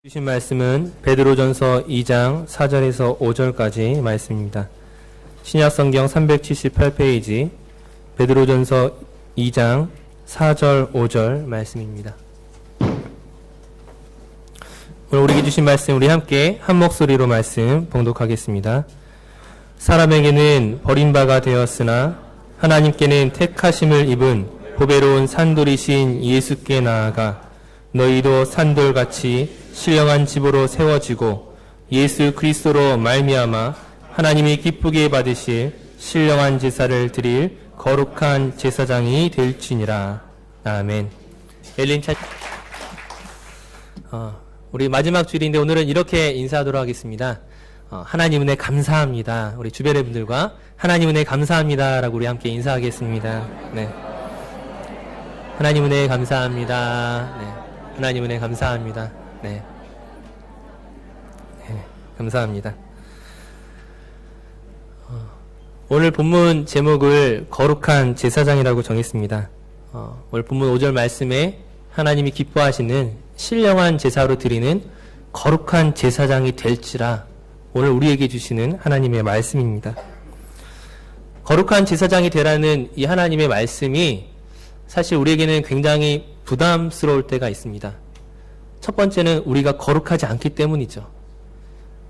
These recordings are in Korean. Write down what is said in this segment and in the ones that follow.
주신 말씀은 베드로전서 2장 4절에서 5절까지 말씀입니다. 신약성경 378페이지 베드로전서 2장 4절 5절 말씀입니다. 오늘 우리에게 주신 말씀 우리 함께 한 목소리로 말씀 봉독하겠습니다. 사람에게는 버림바가 되었으나 하나님께는 택하심을 입은 보배로운 산돌이신 예수께 나아가 너희도 산돌같이 신령한 집으로 세워지고 예수 그리스도로 말미암아 하나님이 기쁘게 받으실 신령한 제사를 드릴 거룩한 제사장이 될지니라. 아멘. 엘린 차 우리 마지막 주일인데 오늘은 이렇게 인사하도록 하겠습니다. 하나님 은혜 감사합니다. 우리 주변의 분들과 하나님 은혜 감사합니다라고 우리 함께 인사하겠습니다. 네. 하나님 은혜 감사합니다. 네. 하나님 은혜 감사합니다. 네. 네, 감사합니다. 오늘 본문 제목을 거룩한 제사장이라고 정했습니다. 오늘 본문 5절 말씀에 하나님이 기뻐하시는 신령한 제사로 드리는 거룩한 제사장이 될지라 오늘 우리에게 주시는 하나님의 말씀입니다. 거룩한 제사장이 되라는 이 하나님의 말씀이 사실 우리에게는 굉장히 부담스러울 때가 있습니다. 첫 번째는 우리가 거룩하지 않기 때문이죠.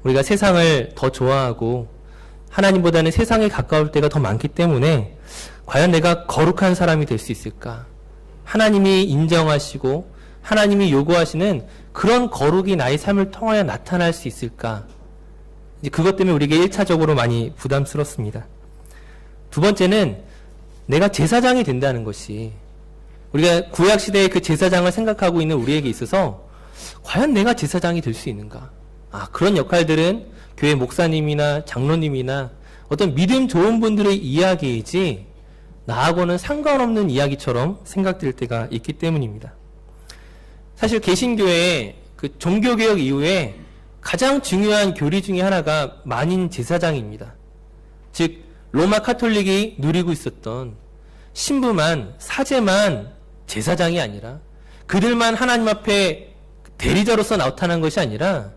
우리가 세상을 더 좋아하고 하나님보다는 세상에 가까울 때가 더 많기 때문에 과연 내가 거룩한 사람이 될 수 있을까? 하나님이 인정하시고 하나님이 요구하시는 그런 거룩이 나의 삶을 통하여 나타날 수 있을까? 이제 그것 때문에 우리에게 1차적으로 많이 부담스럽습니다. 두 번째는 내가 제사장이 된다는 것이 우리가 구약시대의 그 제사장을 생각하고 있는 우리에게 있어서 과연 내가 제사장이 될 수 있는가? 그런 역할들은 교회 목사님이나 장로님이나 어떤 믿음 좋은 분들의 이야기이지 나하고는 상관없는 이야기처럼 생각될 때가 있기 때문입니다. 사실 개신교의 그 종교개혁 이후에 가장 중요한 교리 중에 하나가 만인 제사장입니다. 즉 로마 카톨릭이 누리고 있었던 신부만 사제만 제사장이 아니라 그들만 하나님 앞에 대리자로서 나타난 것이 아니라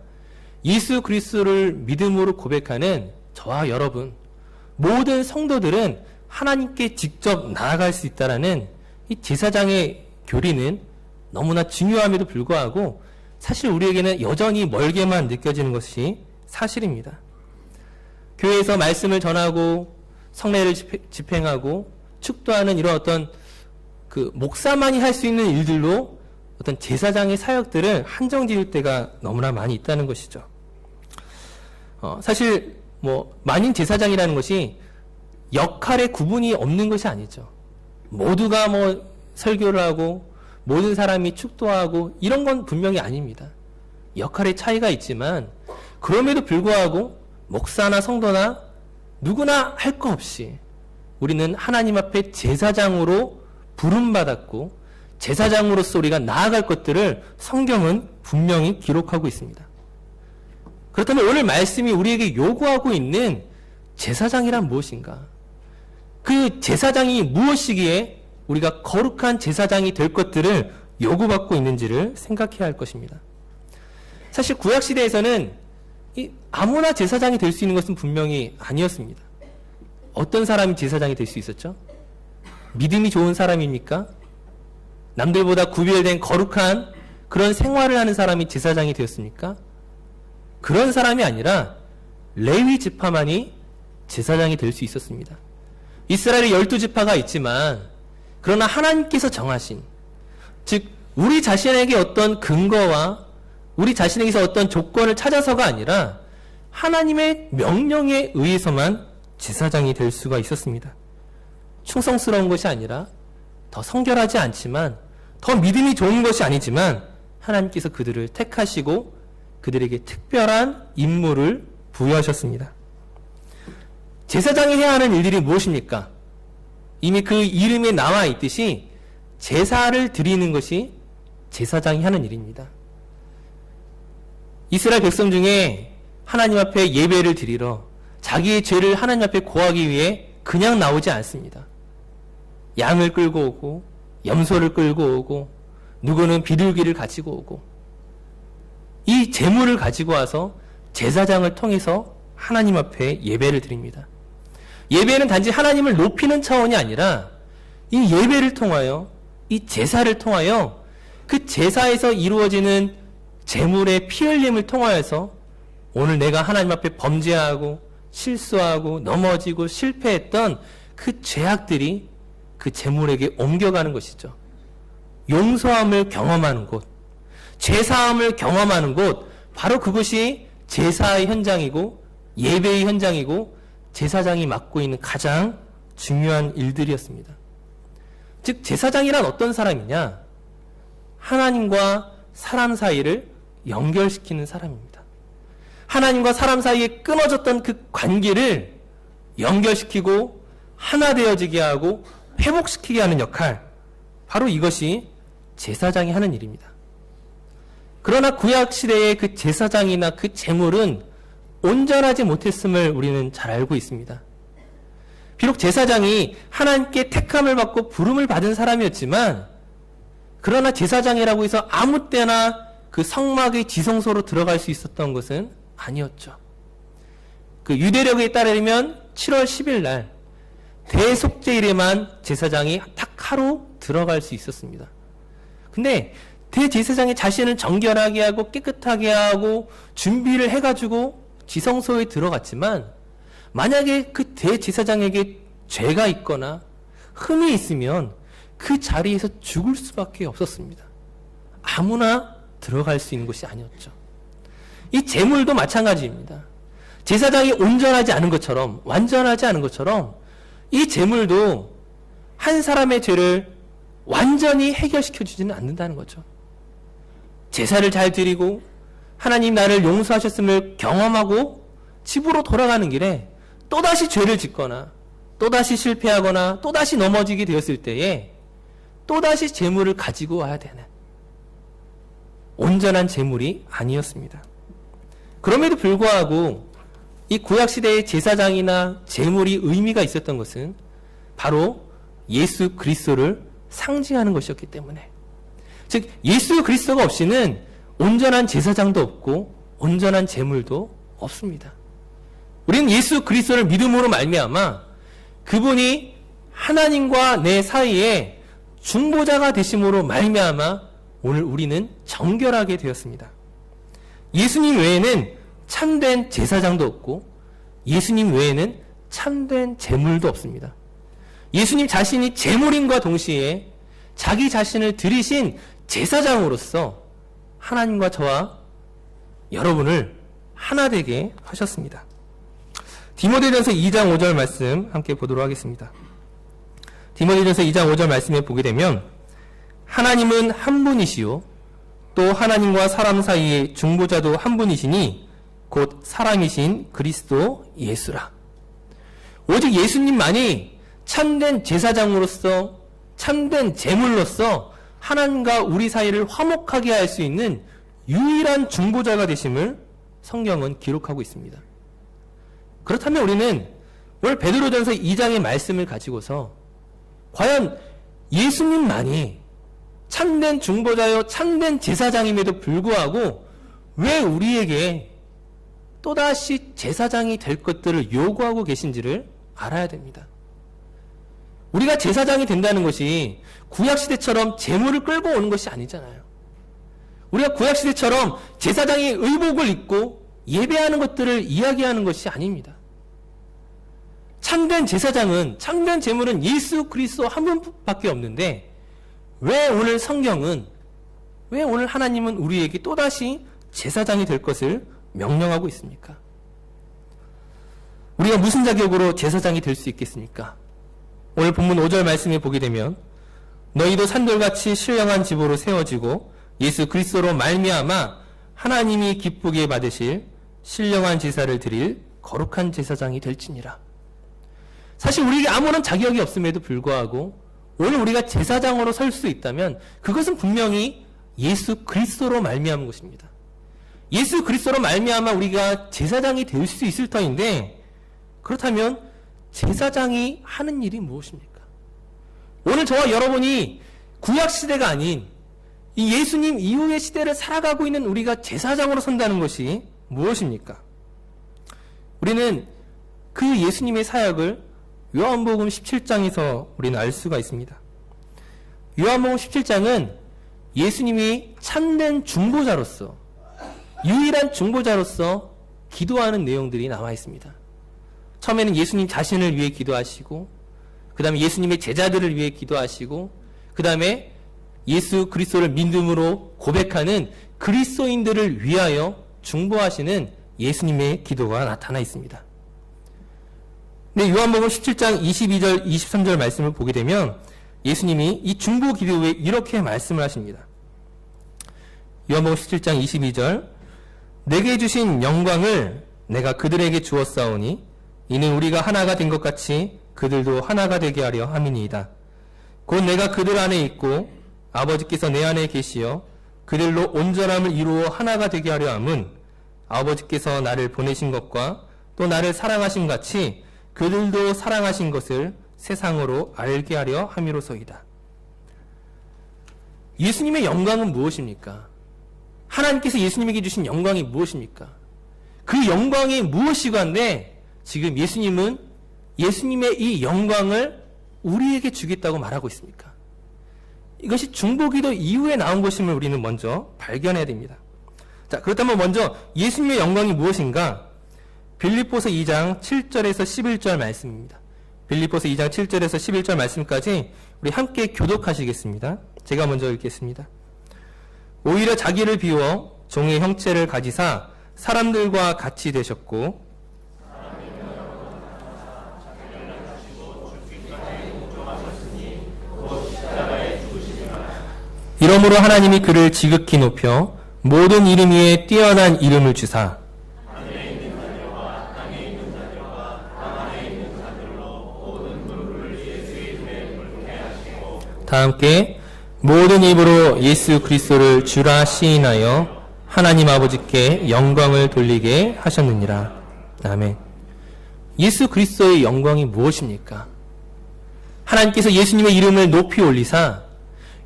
예수 그리스도를 믿음으로 고백하는 저와 여러분 모든 성도들은 하나님께 직접 나아갈 수 있다라는 이 제사장의 교리는 너무나 중요함에도 불구하고 사실 우리에게는 여전히 멀게만 느껴지는 것이 사실입니다. 교회에서 말씀을 전하고 성례를 집행하고 축도하는 이런 어떤 그 목사만이 할 수 있는 일들로 어떤 제사장의 사역들을 한정 지을 때가 너무나 많이 있다는 것이죠. 사실 만인 제사장이라는 것이 역할의 구분이 없는 것이 아니죠. 모두가 설교를 하고 모든 사람이 축도하고 이런 건 분명히 아닙니다. 역할의 차이가 있지만 그럼에도 불구하고 목사나 성도나 누구나 할 거 없이 우리는 하나님 앞에 제사장으로 부름받았고 제사장으로서 우리가 나아갈 것들을 성경은 분명히 기록하고 있습니다. 그렇다면 오늘 말씀이 우리에게 요구하고 있는 제사장이란 무엇인가? 그 제사장이 무엇이기에 우리가 거룩한 제사장이 될 것들을 요구받고 있는지를 생각해야 할 것입니다. 사실 구약시대에서는 아무나 제사장이 될 수 있는 것은 분명히 아니었습니다. 어떤 사람이 제사장이 될 수 있었죠? 믿음이 좋은 사람입니까? 남들보다 구별된 거룩한 그런 생활을 하는 사람이 제사장이 되었습니까? 그런 사람이 아니라 레위 지파만이 제사장이 될 수 있었습니다. 이스라엘에 12지파가 있지만 그러나 하나님께서 정하신 즉 우리 자신에게 어떤 근거와 우리 자신에게서 어떤 조건을 찾아서가 아니라 하나님의 명령에 의해서만 제사장이 될 수가 있었습니다. 충성스러운 것이 아니라 더 성결하지 않지만 더 믿음이 좋은 것이 아니지만 하나님께서 그들을 택하시고 그들에게 특별한 임무를 부여하셨습니다. 제사장이 해야 하는 일들이 무엇입니까? 이미 그 이름에 나와 있듯이 제사를 드리는 것이 제사장이 하는 일입니다. 이스라엘 백성 중에 하나님 앞에 예배를 드리러 자기의 죄를 하나님 앞에 고하기 위해 그냥 나오지 않습니다. 양을 끌고 오고 염소를 끌고 오고 누구는 비둘기를 가지고 오고 이 제물을 가지고 와서 제사장을 통해서 하나님 앞에 예배를 드립니다. 예배는 단지 하나님을 높이는 차원이 아니라 이 예배를 통하여, 이 제사를 통하여 그 제사에서 이루어지는 제물의 피 흘림을 통하여서 오늘 내가 하나님 앞에 범죄하고 실수하고 넘어지고 실패했던 그 죄악들이 그 제물에게 옮겨가는 것이죠. 용서함을 경험하는 곳, 죄사함을 경험하는 곳, 바로 그것이 제사의 현장이고 예배의 현장이고 제사장이 맡고 있는 가장 중요한 일들이었습니다. 즉 제사장이란 어떤 사람이냐? 하나님과 사람 사이를 연결시키는 사람입니다. 하나님과 사람 사이에 끊어졌던 그 관계를 연결시키고 하나 되어지게 하고 회복시키게 하는 역할, 바로 이것이 제사장이 하는 일입니다. 그러나 구약시대의 그 제사장이나 그 제물은 온전하지 못했음을 우리는 잘 알고 있습니다. 비록 제사장이 하나님께 택함을 받고 부름을 받은 사람이었지만, 그러나 제사장이라고 해서 아무 때나 그 성막의 지성소로 들어갈 수 있었던 것은 아니었죠. 그 유대력에 따르면 7월 10일 날 대속죄일에만 제사장이 딱 하루 들어갈 수 있었습니다. 근데 대제사장이 자신을 정결하게 하고 깨끗하게 하고 준비를 해가지고 지성소에 들어갔지만, 만약에 그 대제사장에게 죄가 있거나 흠이 있으면 그 자리에서 죽을 수밖에 없었습니다. 아무나 들어갈 수 있는 곳이 아니었죠. 이 제물도 마찬가지입니다. 제사장이 온전하지 않은 것처럼, 완전하지 않은 것처럼 이 제물도 한 사람의 죄를 완전히 해결시켜 주지는 않는다는 거죠. 제사를 잘 드리고 하나님 나를 용서하셨음을 경험하고 집으로 돌아가는 길에 또다시 죄를 짓거나 또다시 실패하거나 또다시 넘어지게 되었을 때에 또다시 제물을 가지고 와야 되는 온전한 제물이 아니었습니다. 그럼에도 불구하고 이 구약시대의 제사장이나 제물이 의미가 있었던 것은 바로 예수 그리스도를 상징하는 것이었기 때문에, 즉 예수 그리스도가 없이는 온전한 제사장도 없고 온전한 제물도 없습니다. 우리는 예수 그리스도를 믿음으로 말미암아 그분이 하나님과 내 사이에 중보자가 되심으로 말미암아 오늘 우리는 정결하게 되었습니다. 예수님 외에는 참된 제사장도 없고 예수님 외에는 참된 제물도 없습니다. 예수님 자신이 제물임과 동시에 자기 자신을 드리신 제사장으로서 하나님과 저와 여러분을 하나 되게 하셨습니다. 디모데전서 2장 5절 말씀 함께 보도록 하겠습니다. 디모데전서 2장 5절 말씀에 보게 되면 하나님은 한 분이시요 또 하나님과 사람 사이의 중보자도 한 분이시니 곧 사람이신 그리스도 예수라. 오직 예수님만이 참된 제사장으로서 참된 제물로서 하나님과 우리 사이를 화목하게 할 수 있는 유일한 중보자가 되심을 성경은 기록하고 있습니다. 그렇다면 우리는 오늘 베드로전서 2장의 말씀을 가지고서 과연 예수님만이 참된 중보자요 참된 제사장임에도 불구하고 왜 우리에게 또다시 제사장이 될 것들을 요구하고 계신지를 알아야 됩니다. 우리가 제사장이 된다는 것이 구약시대처럼 제물을 끌고 오는 것이 아니잖아요. 우리가 구약시대처럼 제사장이 의복을 입고 예배하는 것들을 이야기하는 것이 아닙니다. 참된 제사장은, 참된 제물은 예수 그리스도 한 분밖에 없는데 왜 오늘 성경은, 왜 오늘 하나님은 우리에게 또다시 제사장이 될 것을 명령하고 있습니까? 우리가 무슨 자격으로 제사장이 될 수 있겠습니까? 오늘 본문 5절 말씀에 보게 되면 너희도 산돌같이 신령한 집으로 세워지고 예수 그리스도로 말미암아 하나님이 기쁘게 받으실 신령한 제사를 드릴 거룩한 제사장이 될지니라. 사실 우리에게 아무런 자격이 없음에도 불구하고 오늘 우리가 제사장으로 설 수 있다면 그것은 분명히 예수 그리스도로 말미암은 것입니다. 예수 그리스도로 말미암아 우리가 제사장이 될 수 있을 터인데, 그렇다면 제사장이 하는 일이 무엇입니까? 오늘 저와 여러분이 구약시대가 아닌 이 예수님 이후의 시대를 살아가고 있는 우리가 제사장으로 선다는 것이 무엇입니까? 우리는 그 예수님의 사역을 요한복음 17장에서 우리는 알 수가 있습니다. 요한복음 17장은 예수님이 참된 중보자로서, 유일한 중보자로서 기도하는 내용들이 나와 있습니다. 처음에는 예수님 자신을 위해 기도하시고, 그 다음에 예수님의 제자들을 위해 기도하시고, 그 다음에 예수 그리스도를 믿음으로 고백하는 그리스도인들을 위하여 중보하시는 예수님의 기도가 나타나 있습니다. 네, 요한복음 17장 22절, 23절 말씀을 보게 되면 예수님이 이 중보 기도에 이렇게 말씀을 하십니다. 요한복음 17장 22절, 내게 주신 영광을 내가 그들에게 주었사오니 이는 우리가 하나가 된 것 같이 그들도 하나가 되게 하려 함이니이다. 곧 내가 그들 안에 있고 아버지께서 내 안에 계시어 그들로 온전함을 이루어 하나가 되게 하려 함은 아버지께서 나를 보내신 것과 또 나를 사랑하신 같이 그들도 사랑하신 것을 세상으로 알게 하려 함이로소이다. 예수님의 영광은 무엇입니까? 하나님께서 예수님에게 주신 영광이 무엇입니까? 그 영광이 무엇이건데 지금 예수님은 예수님의 이 영광을 우리에게 주겠다고 말하고 있습니까? 이것이 중보기도 이후에 나온 것임을 우리는 먼저 발견해야 됩니다. 자, 그렇다면 먼저 예수님의 영광이 무엇인가? 빌립보서 2장 7절에서 11절 말씀입니다. 빌립보서 2장 7절에서 11절 말씀까지 우리 함께 교독하시겠습니다. 제가 먼저 읽겠습니다. 오히려 자기를 비워 종의 형체를 가지사 사람들과 같이 되셨고 이러므로 하나님이 그를 지극히 높여 모든 이름 위에 뛰어난 이름을 주사 다 함께 모든 입으로 예수 그리스도를 주라 시인하여 하나님 아버지께 영광을 돌리게 하셨느니라. 아멘. 예수 그리스도의 영광이 무엇입니까? 하나님께서 예수님의 이름을 높이 올리사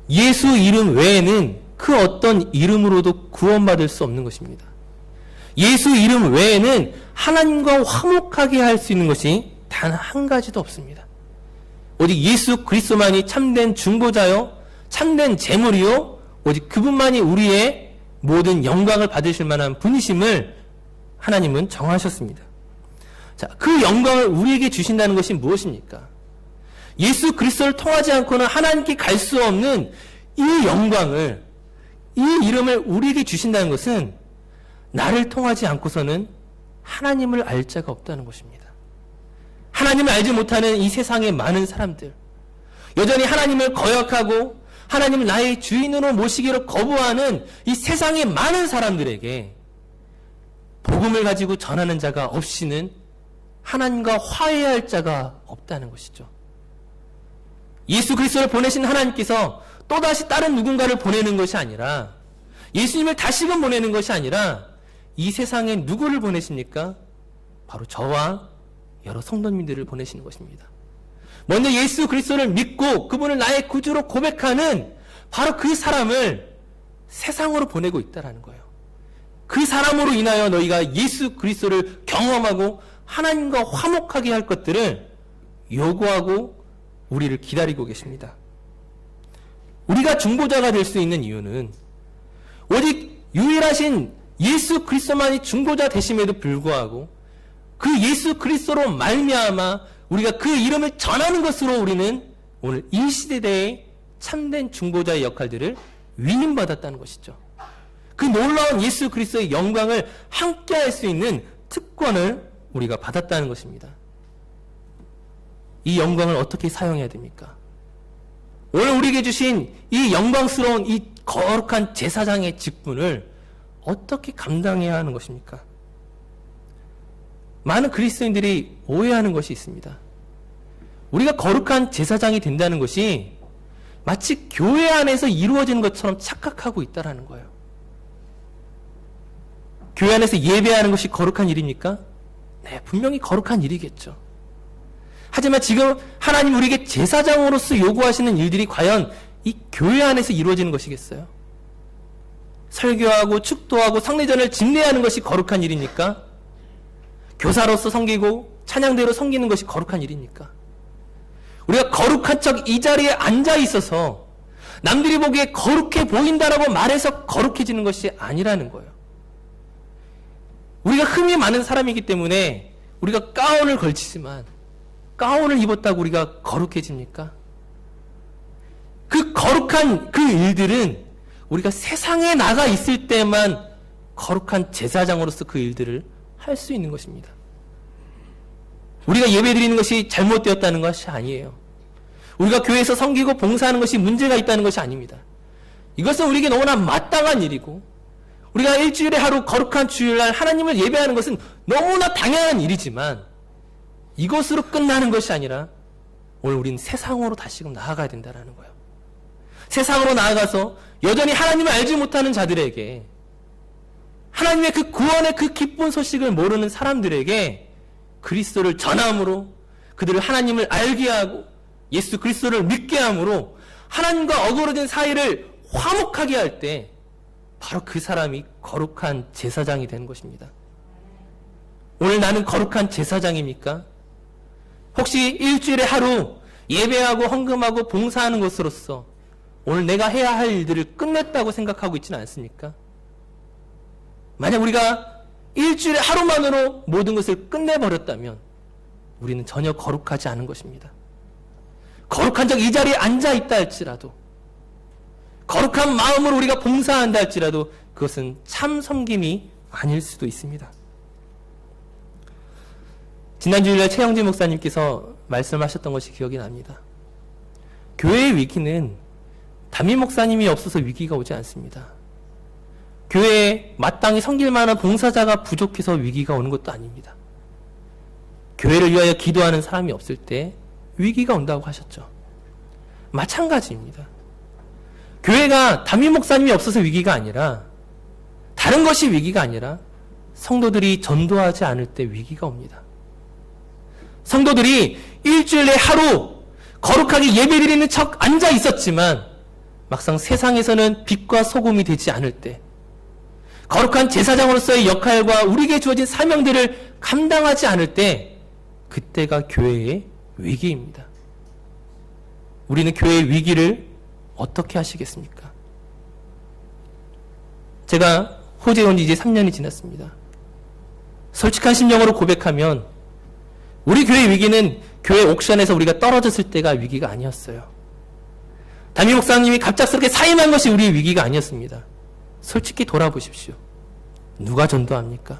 예수 이름 외에는 그 어떤 이름으로도 구원받을 수 없는 것입니다. 예수 이름 외에는 하나님과 화목하게 할 수 있는 것이 단 한 가지도 없습니다. 오직 예수 그리스도만이 참된 중보자요, 참된 제물이요, 오직 그분만이 우리의 모든 영광을 받으실 만한 분이심을 하나님은 정하셨습니다. 자, 그 영광을 우리에게 주신다는 것이 무엇입니까? 예수 그리스도를 통하지 않고는 하나님께 갈 수 없는 이 영광을, 이 이름을 우리에게 주신다는 것은 나를 통하지 않고서는 하나님을 알 자가 없다는 것입니다. 하나님을 알지 못하는 이 세상의 많은 사람들, 여전히 하나님을 거역하고 하나님을 나의 주인으로 모시기를 거부하는 이 세상의 많은 사람들에게 복음을 가지고 전하는 자가 없이는 하나님과 화해할 자가 없다는 것이죠. 예수 그리스도를 보내신 하나님께서 또다시 다른 누군가를 보내는 것이 아니라, 예수님을 다시금 보내는 것이 아니라 이 세상에 누구를 보내십니까? 바로 저와 여러 성도님들을 보내시는 것입니다. 먼저 예수 그리스도를 믿고 그분을 나의 구주로 고백하는 바로 그 사람을 세상으로 보내고 있다는 거예요. 그 사람으로 인하여 너희가 예수 그리스도를 경험하고 하나님과 화목하게 할 것들을 요구하고 우리를 기다리고 계십니다. 우리가 중보자가 될 수 있는 이유는 오직 유일하신 예수 그리스도만이 중보자 되심에도 불구하고 그 예수 그리스도로 말미암아 우리가 그 이름을 전하는 것으로 우리는 오늘 이 시대의 참된 중보자의 역할들을 위임받았다는 것이죠. 그 놀라운 예수 그리스도의 영광을 함께할 수 있는 특권을 우리가 받았다는 것입니다. 이 영광을 어떻게 사용해야 됩니까? 오늘 우리에게 주신 이 영광스러운 이 거룩한 제사장의 직분을 어떻게 감당해야 하는 것입니까? 많은 그리스도인들이 오해하는 것이 있습니다. 우리가 거룩한 제사장이 된다는 것이 마치 교회 안에서 이루어지는 것처럼 착각하고 있다는 거예요. 교회 안에서 예배하는 것이 거룩한 일입니까? 네, 분명히 거룩한 일이겠죠. 하지만 지금 하나님 우리에게 제사장으로서 요구하시는 일들이 과연 이 교회 안에서 이루어지는 것이겠어요? 설교하고 축도하고 성례전을 집례하는 것이 거룩한 일입니까? 교사로서 섬기고 찬양대로 섬기는 것이 거룩한 일입니까? 우리가 거룩한 척 이 자리에 앉아 있어서 남들이 보기에 거룩해 보인다라고 말해서 거룩해지는 것이 아니라는 거예요. 우리가 흠이 많은 사람이기 때문에 우리가 가운을 걸치지만 가운을 입었다고 우리가 거룩해집니까? 그 거룩한 그 일들은 우리가 세상에 나가 있을 때만 거룩한 제사장으로서 그 일들을 할 수 있는 것입니다. 우리가 예배드리는 것이 잘못되었다는 것이 아니에요. 우리가 교회에서 섬기고 봉사하는 것이 문제가 있다는 것이 아닙니다. 이것은 우리에게 너무나 마땅한 일이고 우리가 일주일에 하루 거룩한 주일날 하나님을 예배하는 것은 너무나 당연한 일이지만 이것으로 끝나는 것이 아니라 오늘 우리는 세상으로 다시금 나아가야 된다는 거예요. 세상으로 나아가서 여전히 하나님을 알지 못하는 자들에게 하나님의 그 구원의 그 기쁜 소식을 모르는 사람들에게 그리스도를 전함으로 그들을 하나님을 알게 하고 예수 그리스도를 믿게 함으로 하나님과 어그러진 사이를 화목하게 할 때 바로 그 사람이 거룩한 제사장이 되는 것입니다. 오늘 나는 거룩한 제사장입니까? 혹시 일주일에 하루 예배하고 헌금하고 봉사하는 것으로서 오늘 내가 해야 할 일들을 끝냈다고 생각하고 있지는 않습니까? 만약 우리가 일주일에 하루만으로 모든 것을 끝내버렸다면 우리는 전혀 거룩하지 않은 것입니다. 거룩한 적 이 자리에 앉아 있다 할지라도 거룩한 마음으로 우리가 봉사한다 할지라도 그것은 참 섬김이 아닐 수도 있습니다. 지난 주일날 최영진 목사님께서 말씀하셨던 것이 기억이 납니다. 교회의 위기는 담임 목사님이 없어서 위기가 오지 않습니다. 교회에 마땅히 섬길 만한 봉사자가 부족해서 위기가 오는 것도 아닙니다. 교회를 위하여 기도하는 사람이 없을 때 위기가 온다고 하셨죠. 마찬가지입니다. 교회가 담임 목사님이 없어서 위기가 아니라 다른 것이 위기가 아니라 성도들이 전도하지 않을 때 위기가 옵니다. 성도들이 일주일에 하루 거룩하게 예배드리는 척 앉아 있었지만 막상 세상에서는 빛과 소금이 되지 않을 때 거룩한 제사장으로서의 역할과 우리에게 주어진 사명들을 감당하지 않을 때 그때가 교회의 위기입니다. 우리는 교회의 위기를 어떻게 하시겠습니까? 제가 호주에 온 지 이제 3년이 지났습니다. 솔직한 심령으로 고백하면 우리 교회의 위기는 교회 옥션에서 우리가 떨어졌을 때가 위기가 아니었어요. 담임 목사님이 갑작스럽게 사임한 것이 우리의 위기가 아니었습니다. 솔직히 돌아보십시오. 누가 전도합니까?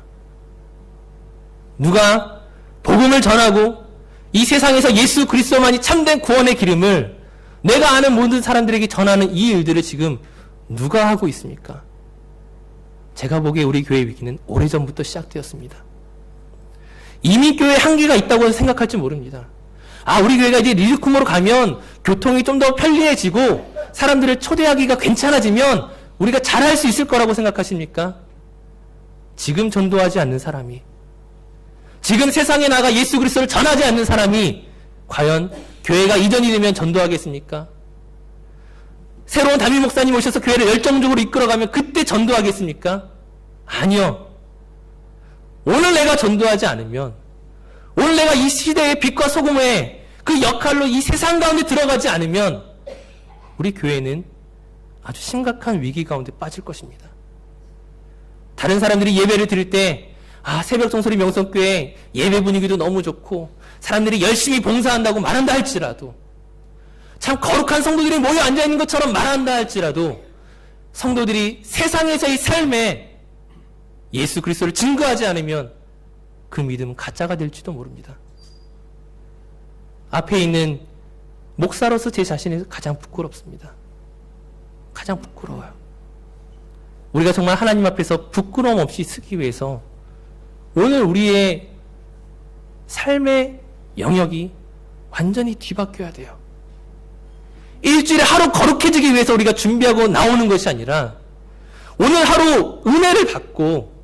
누가 복음을 전하고 이 세상에서 예수 그리스도만이 참된 구원의 기름을 내가 아는 모든 사람들에게 전하는 이 일들을 지금 누가 하고 있습니까? 제가 보기에 우리 교회의 위기는 오래전부터 시작되었습니다. 이미 교회에 한계가 있다고 생각할지 모릅니다. 우리 교회가 이제 리르쿰으로 가면 교통이 좀 더 편리해지고 사람들을 초대하기가 괜찮아지면 우리가 잘할 수 있을 거라고 생각하십니까? 지금 전도하지 않는 사람이, 지금 세상에 나가 예수 그리스도를 전하지 않는 사람이 과연 교회가 이전이 되면 전도하겠습니까? 새로운 담임 목사님 오셔서 교회를 열정적으로 이끌어가면 그때 전도하겠습니까? 아니요. 오늘 내가 전도하지 않으면, 오늘 내가 이 시대의 빛과 소금의 그 역할로 이 세상 가운데 들어가지 않으면 우리 교회는 아주 심각한 위기 가운데 빠질 것입니다. 다른 사람들이 예배를 드릴 때 새벽 종소리 명성교회 예배 분위기도 너무 좋고 사람들이 열심히 봉사한다고 말한다 할지라도, 참 거룩한 성도들이 모여 앉아있는 것처럼 말한다 할지라도 성도들이 세상에서의 삶에 예수 그리스도를 증거하지 않으면 그 믿음은 가짜가 될지도 모릅니다. 앞에 있는 목사로서 제 자신이 가장 부끄럽습니다. 가장 부끄러워요. 우리가 정말 하나님 앞에서 부끄러움 없이 쓰기 위해서 오늘 우리의 삶의 영역이 완전히 뒤바뀌어야 돼요. 일주일에 하루 거룩해지기 위해서 우리가 준비하고 나오는 것이 아니라 오늘 하루 은혜를 받고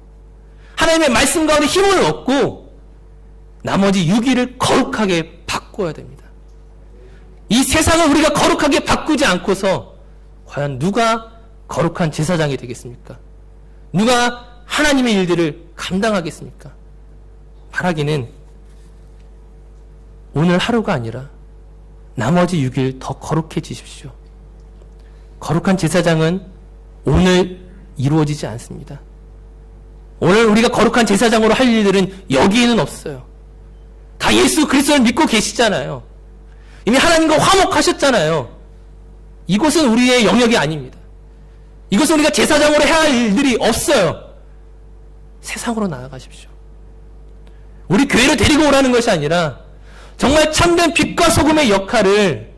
하나님의 말씀 가운데 힘을 얻고 나머지 6일을 거룩하게 바꿔야 됩니다. 이 세상을 우리가 거룩하게 바꾸지 않고서 과연 누가 거룩한 제사장이 되겠습니까? 누가 하나님의 일들을 감당하겠습니까? 바라기는 오늘 하루가 아니라 나머지 6일 더 거룩해지십시오. 거룩한 제사장은 오늘 이루어지지 않습니다. 오늘 우리가 거룩한 제사장으로 할 일들은 여기에는 없어요. 다 예수 그리스도를 믿고 계시잖아요. 이미 하나님과 화목하셨잖아요. 이곳은 우리의 영역이 아닙니다. 이것은 우리가 제사장으로 해야 할 일들이 없어요. 세상으로 나아가십시오. 우리 교회를 데리고 오라는 것이 아니라 정말 참된 빛과 소금의 역할을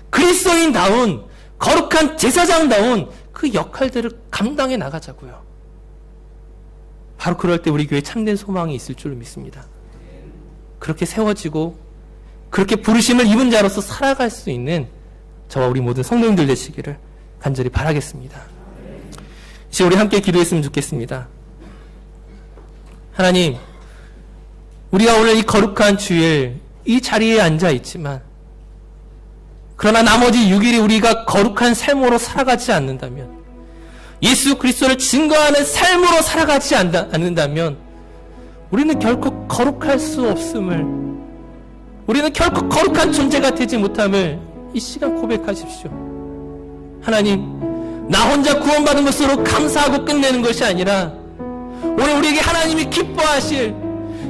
그리스도인다운 거룩한 제사장다운 그 역할들을 감당해 나가자고요. 바로 그럴 때 우리 교회에 참된 소망이 있을 줄로 믿습니다. 그렇게 세워지고 그렇게 부르심을 입은 자로서 살아갈 수 있는 저와 우리 모든 성도님들 되시기를 간절히 바라겠습니다. 이제 우리 함께 기도했으면 좋겠습니다. 하나님, 우리가 오늘 이 거룩한 주일 이 자리에 앉아 있지만 그러나 나머지 6일이 우리가 거룩한 삶으로 살아가지 않는다면, 예수 그리스도를 증거하는 삶으로 살아가지 않는다면 우리는 결코 거룩할 수 없음을, 우리는 결코 거룩한 존재가 되지 못함을 이 시간 고백하십시오. 하나님, 나 혼자 구원받은 것으로 감사하고 끝내는 것이 아니라 오늘 우리에게 하나님이 기뻐하실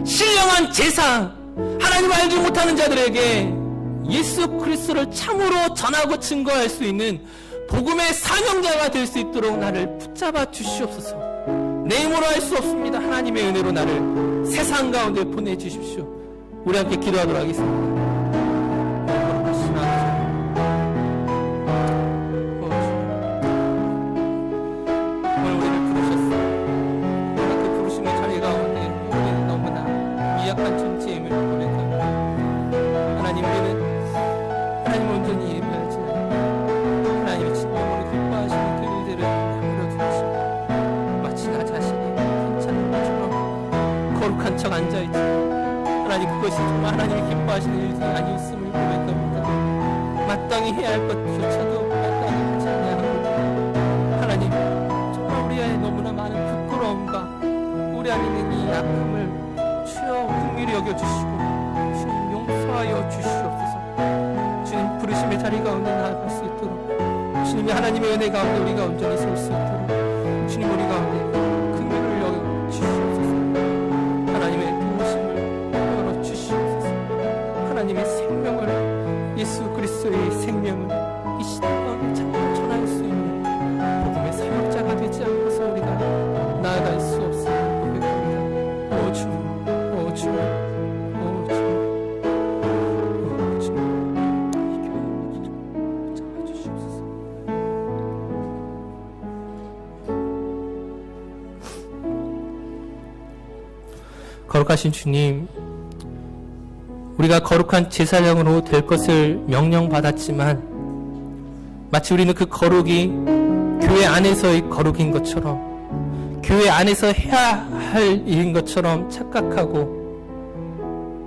신령한 제사, 하나님을 알지 못하는 자들에게 예수 그리스도를 참으로 전하고 증거할 수 있는 복음의 사명자가 될 수 있도록 나를 붙잡아 주시옵소서. 내 힘으로 할 수 없습니다. 하나님의 은혜로 나를 세상 가운데 보내주십시오. 우리 함께 기도하도록 하겠습니다. 오늘 우리를 부르셨어. 그 부르심의 자리 가운데 우리는 너무나 미약한 존재임을 고백합니다. 하나님, 우리는 하나님을 온전히 예배하지 않고 하나님의 진정으로 기뻐하시는 그 일들을 내버려 두시고 마치 나 자신이 괜찮은 것처럼 거룩한 척 앉아있지, 하나님, 그것이 정말 하나님이 기뻐하시는 일들이 아니었음을 고백합니다. 마땅히 해야 할 것조차도 마땅히 하지 않냐고, 하나님, 정말 우리 안에 너무나 많은 부끄러움과 우리 안에 있는 이 약함을 주여 긍휼히 여겨주시고 주님 용서하여 주시옵소서. 주님 부르심의 자리 가운데 나아갈 수 있도록, 주님이 하나님의 은혜 가운데 우리가 온전히 설 수 있도록 주님 우리 가운데 긍휼을 여겨주시옵소서. 하나님의 부르심을 열어주시옵소서. 하나님의 생명을, 예수 그리스도의 생명을 이 시대 가운데 참으로 전할 수 있는 복음의 사역자가 되지 않고서 우리가 나아갈 수 없음을 고백합니다. 오 주님, 오 주님, 오 주님, 오 주님, 이 교회를 잡아주시옵소서. 거룩하신 주님, 우리가 거룩한 제사장으로 될 것을 명령받았지만 마치 우리는 그 거룩이 교회 안에서의 거룩인 것처럼, 교회 안에서 해야 할 일인 것처럼 착각하고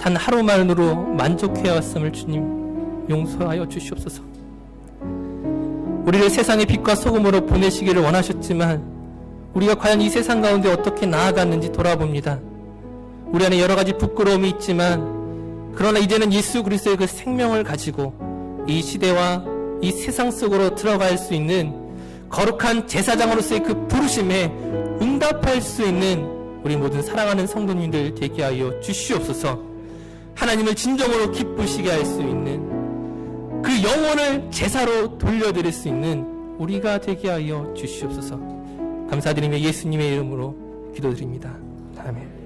단 하루만으로 만족해왔음을 주님 용서하여 주시옵소서. 우리를 세상의 빛과 소금으로 보내시기를 원하셨지만 우리가 과연 이 세상 가운데 어떻게 나아갔는지 돌아봅니다. 우리 안에 여러 가지 부끄러움이 있지만 그러나 이제는 예수 그리스도의 그 생명을 가지고 이 시대와 이 세상 속으로 들어갈 수 있는 거룩한 제사장으로서의 그 부르심에 응답할 수 있는 우리 모든 사랑하는 성도님들 되게 하여 주시옵소서. 하나님을 진정으로 기쁘시게 할 수 있는 그 영혼을 제사로 돌려드릴 수 있는 우리가 되게 하여 주시옵소서. 감사드리며 예수님의 이름으로 기도드립니다. 아멘.